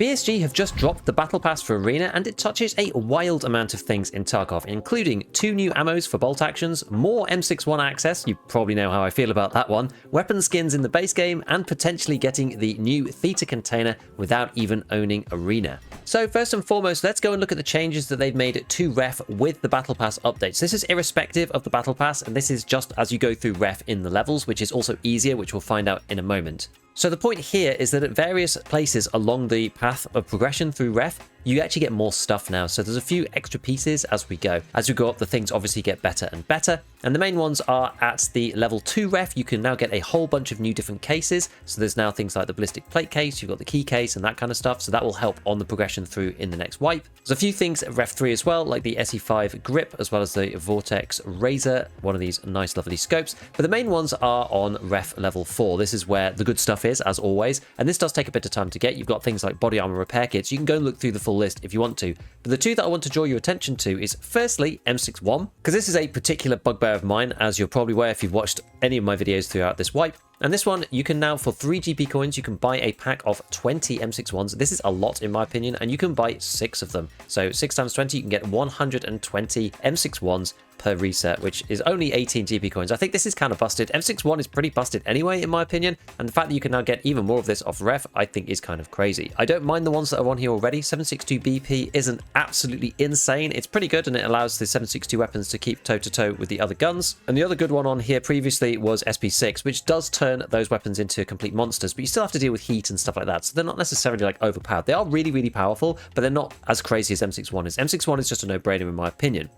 BSG have just dropped the Battle Pass for Arena, and it touches a wild amount of things in Tarkov, including 2 new ammos for bolt actions, more M61 access, you probably know how I feel about that one, weapon skins in the base game, and potentially getting the new Theta container without even owning Arena. So first and foremost, let's go and look at the changes that they've made to Ref with the Battle Pass updates. This is irrespective of the Battle Pass, and this is just as you go through Ref in the levels, which is also easier, which we'll find out in a moment. So the point here is that at various places along the path of progression through Ref, you actually get more stuff now. So there's a few extra pieces as we go. As we go up, the things obviously get better and better. And the main ones are at the level 2 Ref, you can now get a whole bunch of new different cases. So there's now things like the ballistic plate case, you've got the key case and that kind of stuff. So that will help on the progression through in the next wipe. There's a few things at Ref 3 as well, like the SE5 grip, as well as the Vortex Razor, one of these nice lovely scopes. But the main ones are on Ref level 4. This is where the good stuff is, as always. And this does take a bit of time to get. You've got things like body armor repair kits. You can go and look through the full list if you want to. But the two that I want to draw your attention to is firstly M61, because this is a particular bugbear of mine, as you're probably aware if you've watched any of my videos throughout this wipe. And this one, you can now, for 3 GP coins, you can buy a pack of 20 M61s. This is a lot, in my opinion, and you can buy 6 of them. So 6 times 20, you can get 120 M61s per reset, which is only 18 GP coins. I think this is kind of busted. M61 is pretty busted anyway, in my opinion, and the fact that you can now get even more of this off Ref, I think is kind of crazy. I don't mind the ones that are on here already. 762 BP isn't absolutely insane. It's pretty good, and it allows the 762 weapons to keep toe-to-toe with the other guns. And the other good one on here previously was SP6, which does turn those weapons into complete monsters, but you still have to deal with heat and stuff like that, so they're not necessarily like overpowered. They are really, really powerful, but they're not as crazy as M61 is. M61 is just a no-brainer in my opinion.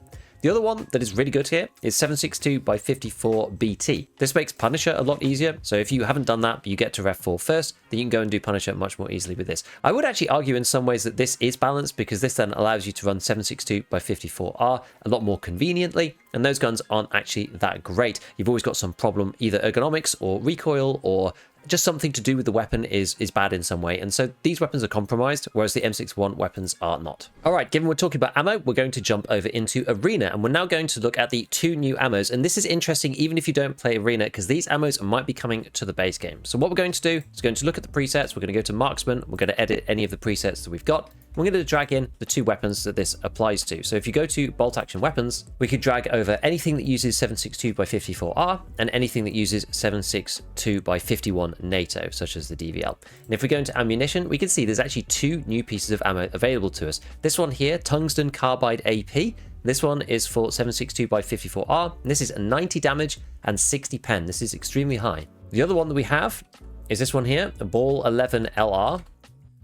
The other one that is really good here is 762 by 54 BT. This makes Punisher a lot easier, so if you haven't done that, but you get to Ref 4 first, then you can go and do Punisher much more easily with this. I would actually argue in some ways that this is balanced, because this then allows you to run 762 by 54R a lot more conveniently, and those guns aren't actually that great. You've always got some problem, either ergonomics or recoil, or just something to do with the weapon is bad in some way, and so these weapons are compromised, whereas the M61 weapons are not. Alright, given we're talking about ammo, we're going to jump over into Arena, and we're now going to look at the 2 new ammos, and this is interesting even if you don't play Arena, because these ammos might be coming to the base game. So what we're going to do is going to look at the presets, we're going to go to Marksman, we're going to edit any of the presets that we've got, we're going to drag in the 2 weapons that this applies to. So if you go to bolt action weapons, we could drag over anything that uses 762 by 54R and anything that uses 762 by 51 NATO, such as the DVL. And if we go into ammunition, we can see there's actually 2 new pieces of ammo available to us. This one here, tungsten carbide AP. This one is for 762 by 54R. And this is 90 damage and 60 pen. This is extremely high. The other one that we have is this one here, a Ball 11 LR.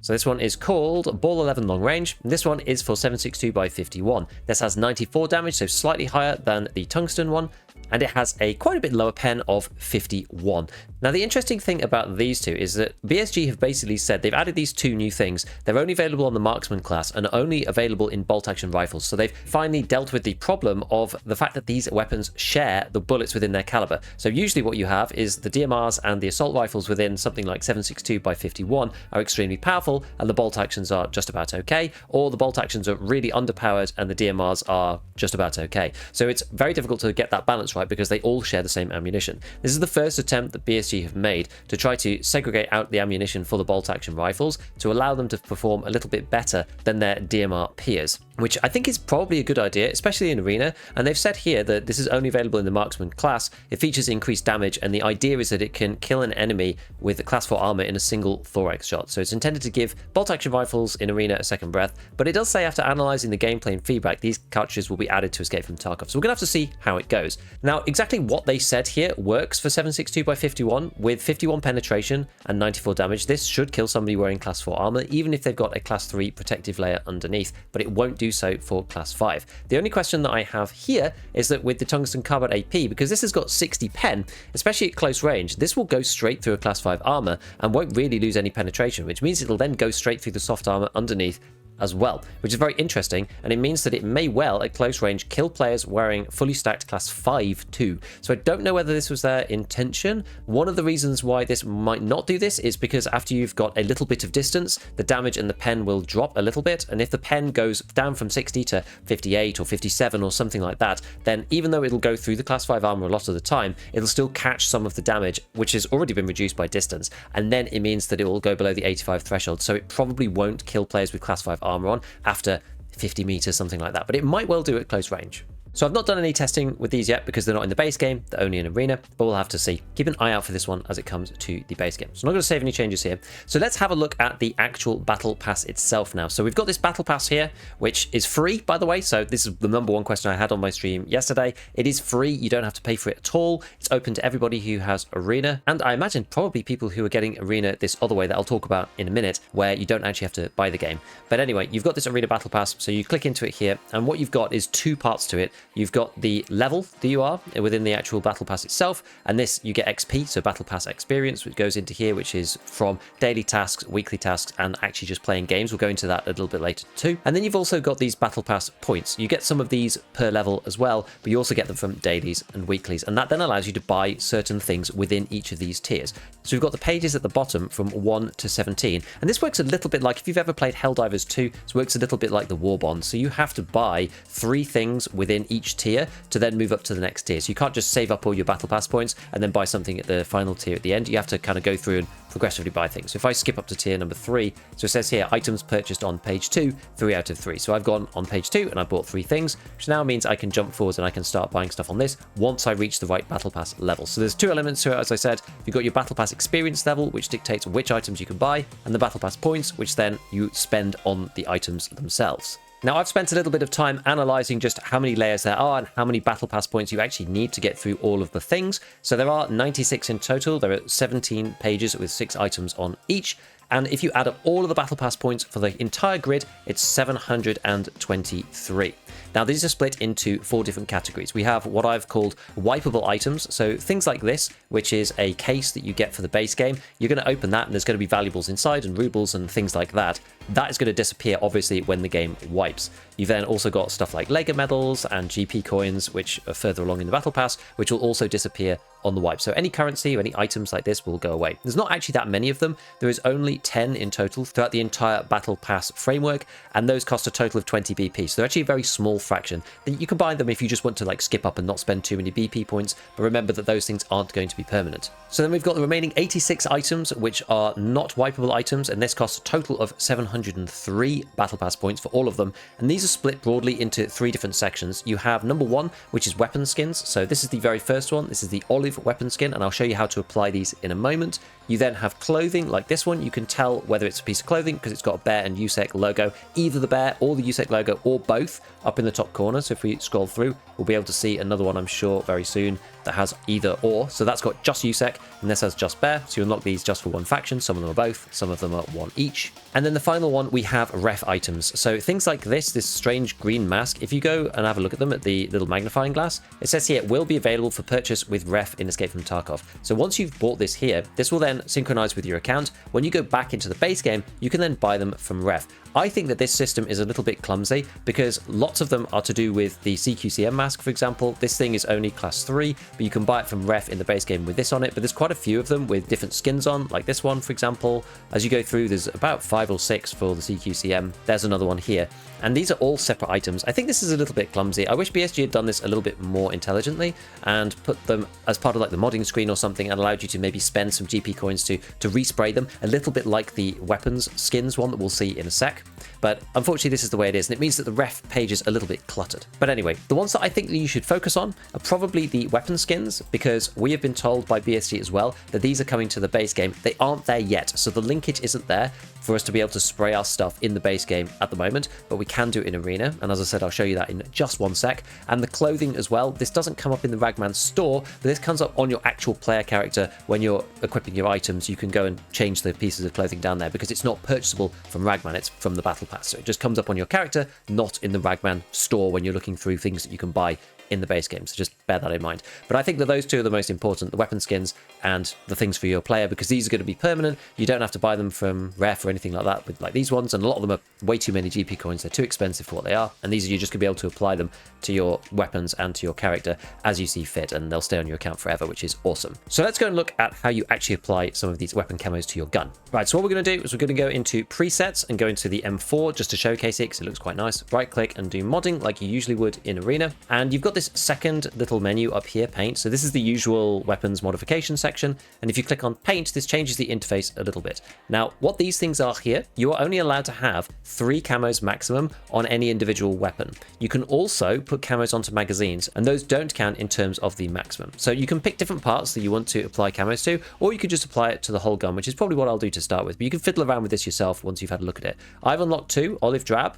So this one is called Ball 11 Long Range. This one is for 762 by 51. This has 94 damage, so slightly higher than the tungsten one, and it has a quite a bit lower pen of 51. Now, the interesting thing about these two is that BSG have basically said they've added these 2 new things. They're only available on the Marksman class and only available in bolt-action rifles. So they've finally dealt with the problem of the fact that these weapons share the bullets within their caliber. So usually what you have is the DMRs and the assault rifles within something like 762 by 51 are extremely powerful, and the bolt actions are just about okay, or the bolt actions are really underpowered and the DMRs are just about okay. So it's very difficult to get that balance right, because they all share the same ammunition. This is the first attempt that BSG have made to try to segregate out the ammunition for the bolt action rifles to allow them to perform a little bit better than their DMR peers, which I think is probably a good idea, especially in Arena. And they've said here that this is only available in the Marksman class. It features increased damage, and the idea is that it can kill an enemy with the class 4 armor in a single thorax shot. So it's intended to give bolt action rifles in Arena a second breath, but it does say after analyzing the gameplay and feedback, these cartridges will be added to Escape from Tarkov. So we're gonna have to see how it goes. Now, exactly what they said here works for 762 by 51 with 51 penetration and 94 damage. This should kill somebody wearing class 4 armor, even if they've got a class 3 protective layer underneath, but it won't do so for class 5. The only question that I have here is that with the tungsten carbide AP, because this has got 60 pen, especially at close range, this will go straight through a class 5 armor and won't really lose any penetration, which means it'll then go straight through the soft armor underneath as well, which is very interesting, and it means that it may well, at close range, kill players wearing fully stacked class 5 too. So I don't know whether this was their intention. One of the reasons why this might not do this is because after you've got a little bit of distance, the damage in the pen will drop a little bit, and if the pen goes down from 60 to 58 or 57 or something like that, then even though it'll go through the class 5 armor a lot of the time, it'll still catch some of the damage, which has already been reduced by distance, and then it means that it will go below the 85 threshold, so it probably won't kill players with class 5 armor on after 50 meters, something like that, but it might well do at close range. So I've not done any testing with these yet because they're not in the base game, they're only in arena, but we'll have to see. Keep an eye out for this one as it comes to the base game. So I'm not going to save any changes here. So let's have a look at the actual battle pass itself now. So we've got this battle pass here, which is free, by the way. So this is the number one question I had on my stream yesterday. It is free. You don't have to pay for it at all. It's open to everybody who has arena. And I imagine probably people who are getting arena this other way that I'll talk about in a minute, where you don't actually have to buy the game. But anyway, you've got this arena battle pass. So you click into it here, and what you've got is two parts to it. You've got the level that you are within the actual battle pass itself, and this you get XP, so battle pass experience, which goes into here, which is from daily tasks, weekly tasks, and actually just playing games. We'll go into that a little bit later too. And then you've also got these battle pass points. You get some of these per level as well, but you also get them from dailies and weeklies, and that then allows you to buy certain things within each of these tiers. So we've got the pages at the bottom from 1 to 17, and this works a little bit like, if you've ever played Helldivers 2, this works a little bit like the War Bond. So you have to buy 3 things within each tier to then move up to the next tier. So you can't just save up all your battle pass points and then buy something at the final tier at the end. You have to kind of go through and progressively buy things. So if I skip up to tier number 3, so it says here items purchased on page 2, 3 out of 3. So I've gone on page 2 and I bought 3 things, which now means I can jump forwards and I can start buying stuff on this once I reach the right battle pass level. So there's 2 elements to it, as I said. You've got your battle pass experience level, which dictates which items you can buy, and the battle pass points, which then you spend on the items themselves. Now, I've spent a little bit of time analyzing just how many layers there are and how many battle pass points you actually need to get through all of the things. So there are 96 in total. There are 17 pages with 6 items on each. And if you add up all of the battle pass points for the entire grid, it's 723. Now, these are split into 4 different categories. We have what I've called wipeable items. So things like this, which is a case that you get for the base game. You're going to open that and there's going to be valuables inside and rubles and things like that. That is going to disappear, obviously, when the game wipes. You've then also got stuff like Lega medals and GP coins, which are further along in the battle pass, which will also disappear on the wipe. So any currency or any items like this will go away. There's not actually that many of them. There is only 10 in total throughout the entire battle pass framework, and those cost a total of 20 BP. So they're actually a very small fraction. You can buy them if you just want to like skip up and not spend too many BP points, but remember that those things aren't going to be permanent. So then we've got the remaining 86 items, which are not wipeable items, and this costs a total of 703 battle pass points for all of them. And these are split broadly into 3 different sections. You have number 1, which is weapon skins. So this is the very first one. This is the olive weapon skin, and I'll show you how to apply these in a moment. You then have clothing like this one. You can tell whether it's a piece of clothing because it's got a bear and USEC logo, either the bear or the USEC logo or both up in the top corner. So if we scroll through, we'll be able to see another one, I'm sure, very soon that has either or. So that's got just USEC and this has just bear. So you unlock these just for one faction. Some of them are both, some of them are one each. And then the final one, we have ref items. So things like this strange green mask, if you go and have a look at them at the little magnifying glass, it says here it will be available for purchase with ref in Escape from Tarkov. So once you've bought this here, this will then synchronize with your account. When you go back into the base game, you can then buy them from ref. I think that this system is a little bit clumsy because lots of them are to do with the CQCM mask, for example. This thing is only class 3, but you can buy it from ref in the base game with this on it. But there's quite a few of them with different skins on, like this one, for example. As you go through, there's about 5 or 6 for the CQCM. There's another one here. And these are all separate items. I think this is a little bit clumsy. I wish BSG had done this a little bit more intelligently and put them as part of like the modding screen or something and allowed you to maybe spend some GP coins to respray them, a little bit like the weapons skins one that we'll see in a sec. But unfortunately, this is the way it is, and it means that the ref page is a little bit cluttered. But anyway, the ones that I think that you should focus on are probably the weapon skins, because we have been told by BSG as well that these are coming to the base game. They aren't there yet, so the linkage isn't there for us to be able to spray our stuff in the base game at the moment, but we can do it in arena. And as I said, I'll show you that in just one sec. And the clothing as well, this doesn't come up in the Ragman store, but this comes up on your actual player character when you're equipping your items. You can go and change the pieces of clothing down there because it's not purchasable from Ragman, it's from the battle pass. So it just comes up on your character, not in the Ragman store when you're looking through things that you can buy in the base game, so just bear that in mind. But I think that those two are the most important, the weapon skins and the things for your player, because these are going to be permanent. You don't have to buy them from ref or anything like that with like these ones, and a lot of them are way too many GP coins. They're too expensive for what they are, and these are, you're just going to be able to apply them to your weapons and to your character as you see fit, and they'll stay on your account forever, which is awesome. So let's go and look at how you actually apply some of these weapon camos to your gun. Right, so what we're going to do is we're going to go into presets and go into the M4 just to showcase it because it looks quite nice. Right click and do modding like you usually would in Arena, and you've got this second little menu up here, paint. So this is the usual weapons modification section, and if you click on paint, this changes the interface a little bit. Now what these things are here, you are only allowed to have 3 camos maximum on any individual weapon. You can also put camos onto magazines, and those don't count in terms of the maximum. So you can pick different parts that you want to apply camos to, or you could just apply it to the whole gun, which is probably what I'll do to start with, but you can fiddle around with this yourself once you've had a look at it. I've unlocked 2, olive drab,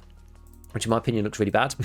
which in my opinion looks really bad.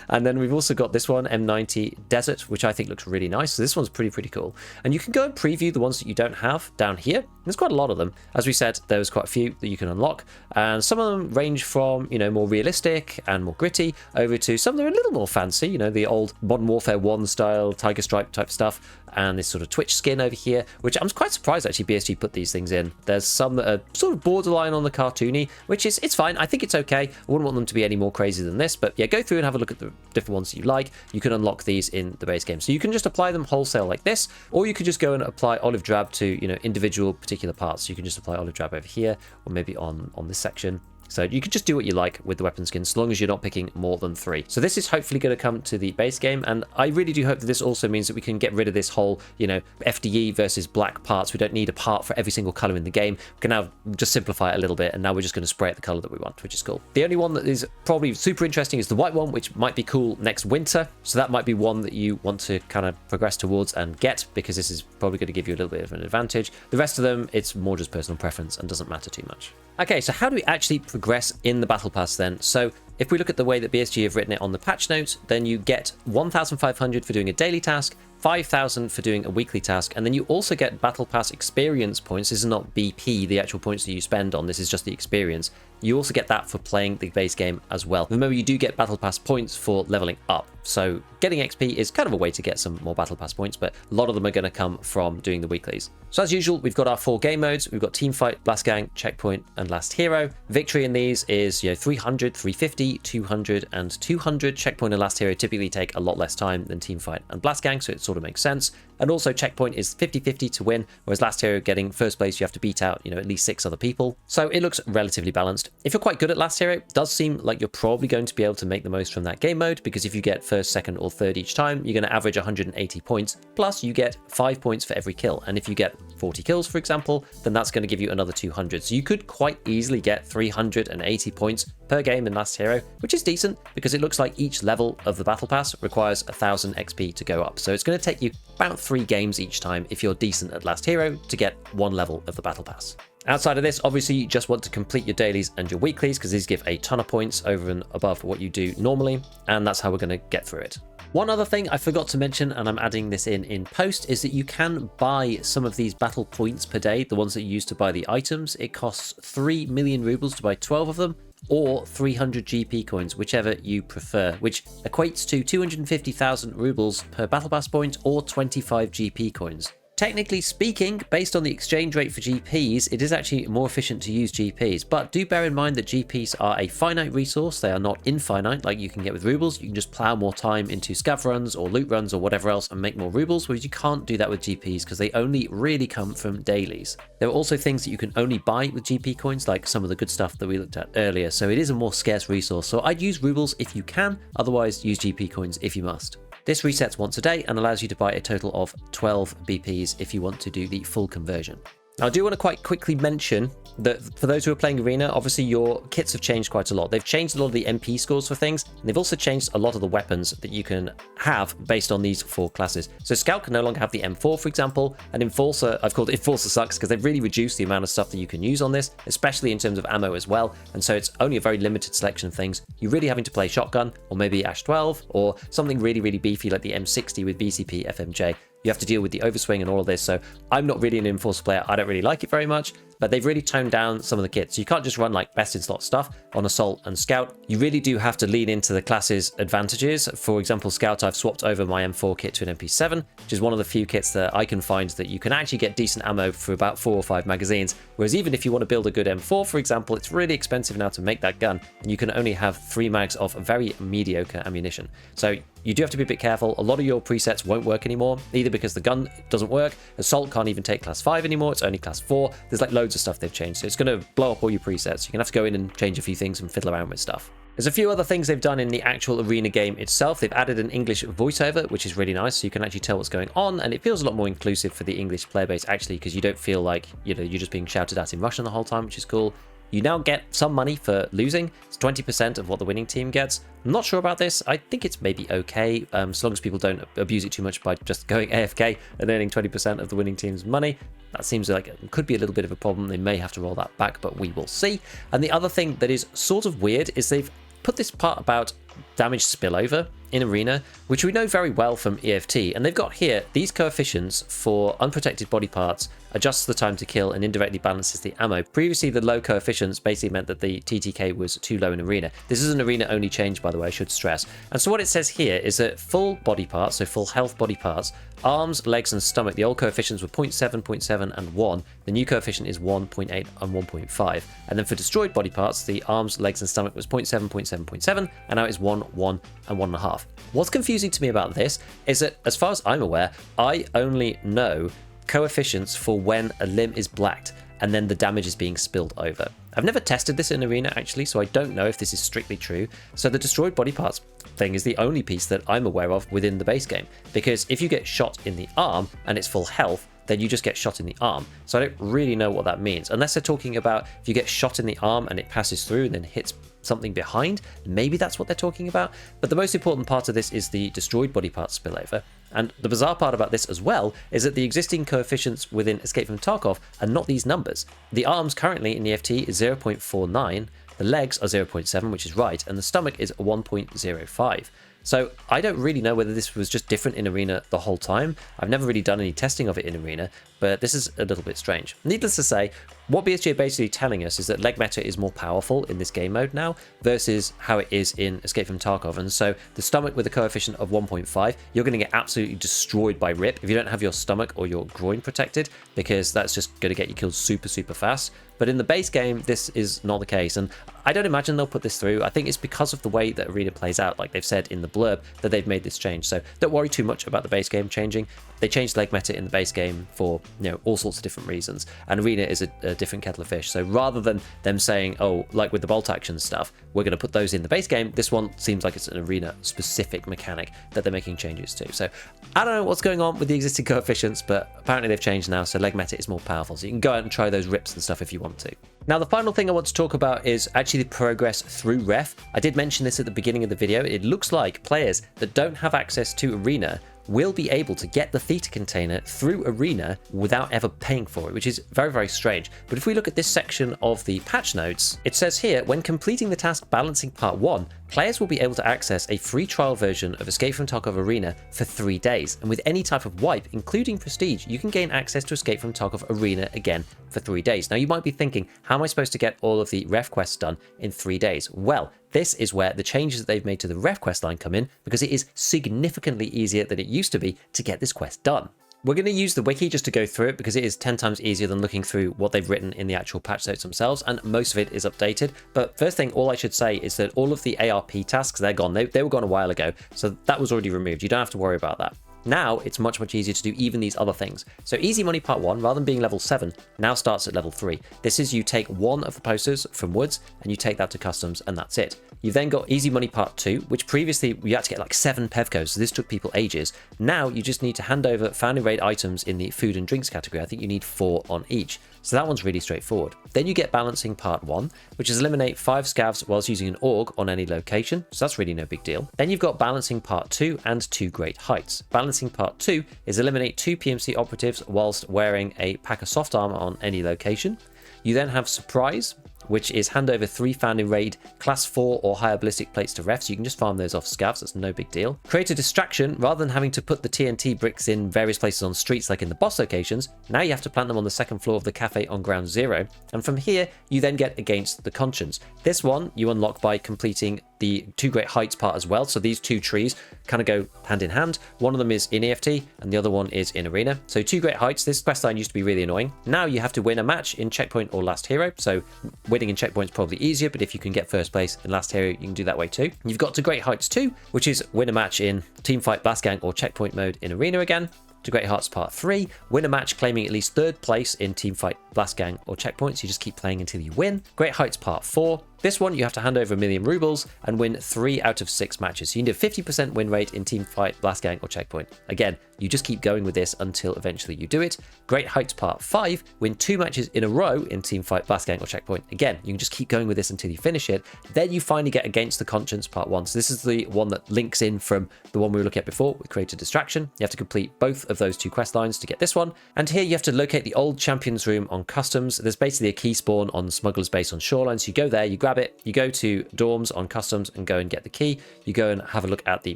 And then we've also got this one, M90 Desert, which I think looks really nice. So this one's pretty cool. And you can go and preview the ones that you don't have down here. There's quite a lot of them. As we said, there's quite a few that you can unlock. And some of them range from, you know, more realistic and more gritty over to some that are a little more fancy, you know, the old Modern Warfare 1 style Tiger Stripe type stuff. And this sort of Twitch skin over here, which I'm quite surprised actually BSG put these things in. There's some that are sort of borderline on the cartoony, which is, it's fine. I think it's okay. I wouldn't want them to be any more crazy than this, but yeah, go through and have a look at the different ones that you like. You can unlock these in the base game. So you can just apply them wholesale like this, or you could just go and apply olive drab to, you know, individual particular parts. So you can just apply olive drab over here, or maybe on this section. So you can just do what you like with the weapon skins, as long as you're not picking more than 3. So this is hopefully going to come to the base game, and I really do hope that this also means that we can get rid of this whole, you know, FDE versus black parts. We don't need a part for every single color in the game. We can now just simplify it a little bit, and now we're just going to spray it the color that we want, which is cool. The only one that is probably super interesting is the white one, which might be cool next winter. So that might be one that you want to kind of progress towards and get, because this is probably going to give you a little bit of an advantage. The rest of them, it's more just personal preference and doesn't matter too much. Okay, so how do we actually progress in the Battle Pass then? So if we look at the way that BSG have written it on the patch notes, then you get 1,500 for doing a daily task, 5,000 for doing a weekly task, and then you also get Battle Pass experience points. This is not BP, the actual points that you spend on, this is just the experience. You also get that for playing the base game as well. Remember, you do get Battle Pass points for leveling up. So getting XP is kind of a way to get some more Battle Pass points, but a lot of them are going to come from doing the weeklies. So as usual, we've got our 4 game modes. We've got Teamfight, Blast Gang, Checkpoint, and Last Hero. Victory in these is, you know, 300, 350, 200, and 200. Checkpoint and Last Hero typically take a lot less time than Teamfight and Blast Gang, so it sort of makes sense. And also Checkpoint is 50-50 to win, whereas Last Hero, getting first place, you have to beat out, you know, at least 6 other people. So it looks relatively balanced. If you're quite good at Last Hero, it does seem like you're probably going to be able to make the most from that game mode, because if you get first, second, or third each time, you're going to average 180 points, plus you get 5 points for every kill. And if you get 40 kills, for example, then that's going to give you another 200. So you could quite easily get 380 points per game in Last Hero, which is decent because it looks like each level of the Battle Pass requires 1,000 XP to go up. So it's going to take you about 3 games each time if you're decent at Last Hero to get 1 level of the Battle Pass. Outside of this, obviously, you just want to complete your dailies and your weeklies, because these give a ton of points over and above what you do normally, and that's how we're going to get through it. One other thing I forgot to mention, and I'm adding this in post, is that you can buy some of these battle points per day, the ones that you use to buy the items. It costs 3 million rubles to buy 12 of them, or 300 GP coins, whichever you prefer, which equates to 250,000 rubles per battle pass point, or 25 GP coins. Technically speaking, based on the exchange rate for GPs, it is actually more efficient to use GPs, but do bear in mind that GPs are a finite resource. They are not infinite like you can get with rubles. You can just plow more time into scav runs or loot runs or whatever else and make more rubles, whereas you can't do that with GPs because they only really come from dailies. There are also things that you can only buy with GP coins, like some of the good stuff that we looked at earlier, so it is a more scarce resource. So I'd use rubles if you can, otherwise use GP coins if you must. This resets once a day and allows you to buy a total of 12 BPs if you want to do the full conversion. Now, I do want to quite quickly mention that for those who are playing Arena, obviously your kits have changed quite a lot. They've changed a lot of the MP scores for things, and they've also changed a lot of the weapons that you can have based on these 4 classes. So Scout can no longer have the M4, for example, and Enforcer, I've called it Enforcer sucks because they've really reduced the amount of stuff that you can use on this, especially in terms of ammo as well, and so it's only a very limited selection of things. You're really having to play Shotgun, or maybe Ash 12, or something really, really beefy like the M60 with BCP FMJ. You have to deal with the overswing and all of this, so I'm not really an Enforcer player. I don't really like it very much. but they've really toned down some of the kits. So you can't just run like best in slot stuff on Assault and Scout. You really do have to lean into the class's advantages. For example, Scout, I've swapped over my M4 kit to an MP7, which is one of the few kits that I can find that you can actually get decent ammo for about 4 or 5 magazines. Whereas even if you want to build a good M4, for example, it's really expensive now to make that gun, and you can only have 3 mags of very mediocre ammunition. So you do have to be a bit careful. A lot of your presets won't work anymore, either because the gun doesn't work, Assault can't even take class 5 anymore, it's only class 4. There's like loads of stuff they've changed, so it's going to blow up all your presets. You're going to have to go in and change a few things and fiddle around with stuff. There's a few other things they've done in the actual arena game itself. They've added an English voiceover, which is really nice, so you can actually tell what's going on, and it feels a lot more inclusive for the English player base, actually, because you don't feel like, you know, you're just being shouted at in Russian the whole time, which is cool. You now get some money for losing. It's 20% of what the winning team gets. I'm not sure about this. I think it's maybe okay, as long as people don't abuse it too much by just going AFK and earning 20% of the winning team's money. That seems like it could be a little bit of a problem. They may have to roll that back, but we will see. And the other thing that is sort of weird is they've put this part about damage spillover in Arena, which we know very well from EFT, and they've got here these coefficients for unprotected body parts adjusts the time to kill and indirectly balances the ammo. Previously, the low coefficients basically meant that the TTK was too low in Arena. This is an Arena only change, by the way, I should stress. And so what it says here is that full body parts, so full health body parts, arms, legs and stomach, the old coefficients were 0.7, 0.7 and 1. The new coefficient is 1, 0.8 and 1.5. And then for destroyed body parts, the arms, legs and stomach was 0.7, 0.7, 0.7, and now it's 1, 1 and 1.5. What's confusing to me about this is that, as far as I'm aware, I only know coefficients for when a limb is blacked and then the damage is being spilled over. I've never tested this in Arena, actually, so I don't know if this is strictly true. So the destroyed body parts thing is the only piece that I'm aware of within the base game, because if you get shot in the arm and it's full health, then you just get shot in the arm. So I don't really know what that means, unless they're talking about if you get shot in the arm and it passes through and then hits something behind, maybe that's what they're talking about. But the most important part of this is the destroyed body parts spillover. And the bizarre part about this as well is that the existing coefficients within Escape from Tarkov are not these numbers. The arms currently in EFT is 0.49, the legs are 0.7, which is right, and the stomach is 1.05. So I don't really know whether this was just different in Arena the whole time. I've never really done any testing of it in Arena, but this is a little bit strange. Needless to say, what BSG are basically telling us is that leg meta is more powerful in this game mode now versus how it is in Escape from Tarkov. And so the stomach with a coefficient of 1.5, you're going to get absolutely destroyed by RIP if you don't have your stomach or your groin protected, because that's just going to get you killed super, super fast. But in the base game, this is not the case, and I don't imagine they'll put this through. I think it's because of the way that Arena plays out, like they've said in the blurb, that they've made this change. So don't worry too much about the base game changing. They changed leg meta in the base game for, you know, all sorts of different reasons, and Arena is a different kettle of fish. So rather than them saying, oh, like with the bolt action stuff, we're going to put those in the base game, this one seems like it's an Arena specific mechanic that they're making changes to. So I don't know what's going on with the existing coefficients, but apparently they've changed now, so leg meta is more powerful. So you can go out and try those rips and stuff if you want to. Now, the final thing I want to talk about is actually the progress through ref. I did mention this at the beginning of the video. It looks like players that don't have access to Arena will be able to get the Theta container through Arena without ever paying for it, which is very, very strange. But if we look at this section of the patch notes, it says here, when completing the task Balancing Part 1, players will be able to access a free trial version of Escape from Tarkov Arena for 3 days. And with any type of wipe, including Prestige, you can gain access to Escape from Tarkov Arena again for 3 days. Now, you might be thinking, how am I supposed to get all of the ref quests done in 3 days? Well, this is where the changes that they've made to the ref quest line come in, because it is significantly easier than it used to be to get this quest done. We're going to use the wiki just to go through it, because it is 10 times easier than looking through what they've written in the actual patch notes themselves, and most of it is updated. But first thing, all I should say is that all of the ARP tasks, they're gone. They were gone a while ago, so that was already removed. You don't have to worry about that. Now it's much, much easier to do even these other things. So Easy Money Part 1, rather than being level 7, now starts at level 3. This is you take one of the posters from Woods and you take that to Customs, and that's it. You've then got Easy Money Part 2, which previously you had to get like 7 Pevcos, so this took people ages. Now you just need to hand over found in raid items in the food and drinks category. I think you need 4 on each. So that one's really straightforward. Then you get Balancing Part 1, which is eliminate 5 scavs whilst using an AUG on any location, so that's really no big deal. Then you've got Balancing Part 2 and 2 Great Heights. Balancing Part 2 is eliminate 2 PMC operatives whilst wearing a pack of soft armor on any location. You then have Surprise, which is hand over 3 found in raid class 4 or higher ballistic plates to ref, so you can just farm those off scavs, that's no big deal. Create a distraction. Rather than having to put the TNT bricks in various places on streets like in the boss locations, now you have to plant them on the second floor of the cafe on ground 0, and from here you then get against the conscience. This one you unlock by completing the 2 great heights part as well, so these 2 trees kind of go hand in hand. One of them is in EFT and the other one is in arena. So 2 great heights, this quest line used to be really annoying. Now you have to win a match in checkpoint or last hero, so winning in checkpoint is probably easier, but if you can get first place in last hero you can do that way too. You've got to great heights 2, which is win a match in teamfight, blast gang or checkpoint mode in arena again. To Great Hearts Part 3, win a match claiming at least 3rd place in teamfight, blast gang or checkpoints. You just keep playing until you win. Great Heights Part 4, this one you have to hand over 1 million rubles and win 3 out of 6 matches. So you need a 50% win rate in teamfight, blast gang or checkpoint. Again, you just keep going with this until eventually you do it. Great Heights Part 5, win 2 matches in a row in teamfight, blast gang or checkpoint. Again, you can just keep going with this until you finish it. Then you finally get Against the Conscience Part 1. So this is the one that links in from the one we were looking at before with Create a Distraction. You have to complete both of those 2 quest lines to get this one. And here you have to locate the old champions room on customs. There's basically a key spawn on Smuggler's Base on Shoreline. So you go there, you grab it, you go to dorms on customs and go and get the key. You go and have a look at the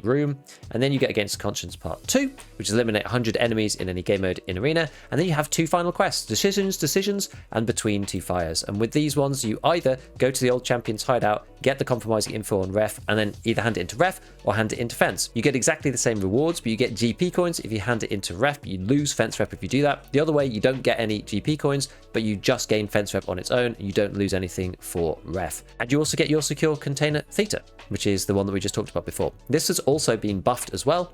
room, and then you get Against Conscience Part 2, which is eliminate 100 enemies in any game mode in arena. And then you have 2 final quests, decisions, and between 2 fires. And with these ones, you either go to the old champion's hideout, get the compromising info on ref, and then either hand it into ref or hand it into fence. You get exactly the same rewards, but you get GP coins if you hand it into ref, but you lose fence rep if you do that. The other way, you don't get any GP coins, but you just gain fence rep on its own, and you don't lose anything for ref. And you also get your secure container Theta, which is the one that we just talked about before. This has also been buffed as well.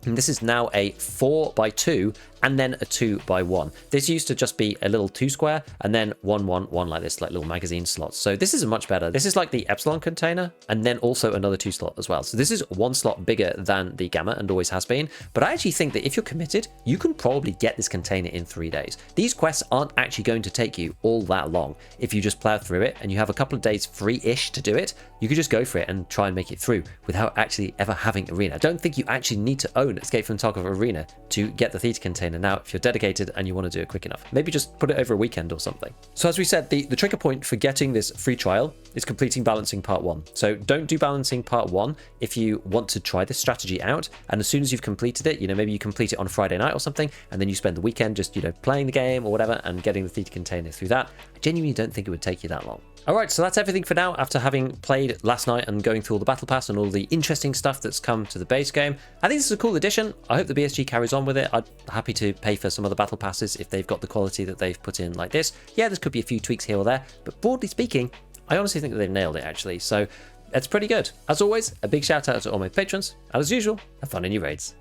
And this is now a 4x2 and then a 2x1. This used to just be a little 2 square and then 1, 1, 1 like this, like little magazine slots. So this is much better. This is like the Epsilon container and then also another 2 slot as well. So this is 1 slot bigger than the Gamma and always has been. But I actually think that if you're committed, you can probably get this container in 3 days. These quests aren't actually going to take you all that long. If you just plow through it and you have a couple of days free-ish to do it, you could just go for it and try and make it through without actually ever having arena. I don't think you actually need to own Escape from Tarkov Arena to get the Theta container now if you're dedicated and you want to do it quick enough. Maybe just put it over a weekend or something. So as we said, the trigger point for getting this free trial is completing balancing part 1. So don't do balancing part 1 if you want to try this strategy out. And as soon as you've completed it, maybe you complete it on a Friday night or something, and then you spend the weekend just, playing the game or whatever and getting the Theta container through that. I genuinely don't think it would take you that long. Alright, so that's everything for now after having played last night and going through all the Battle Pass and all the interesting stuff that's come to the base game. I think this is a cool addition. I hope the BSG carries on with it. I'm happy to pay for some of the Battle Passes if they've got the quality that they've put in like this. Yeah, there could be a few tweaks here or there, but broadly speaking, I honestly think that they've nailed it actually. So that's pretty good. As always, a big shout out to all my patrons, and as usual, have fun in your raids.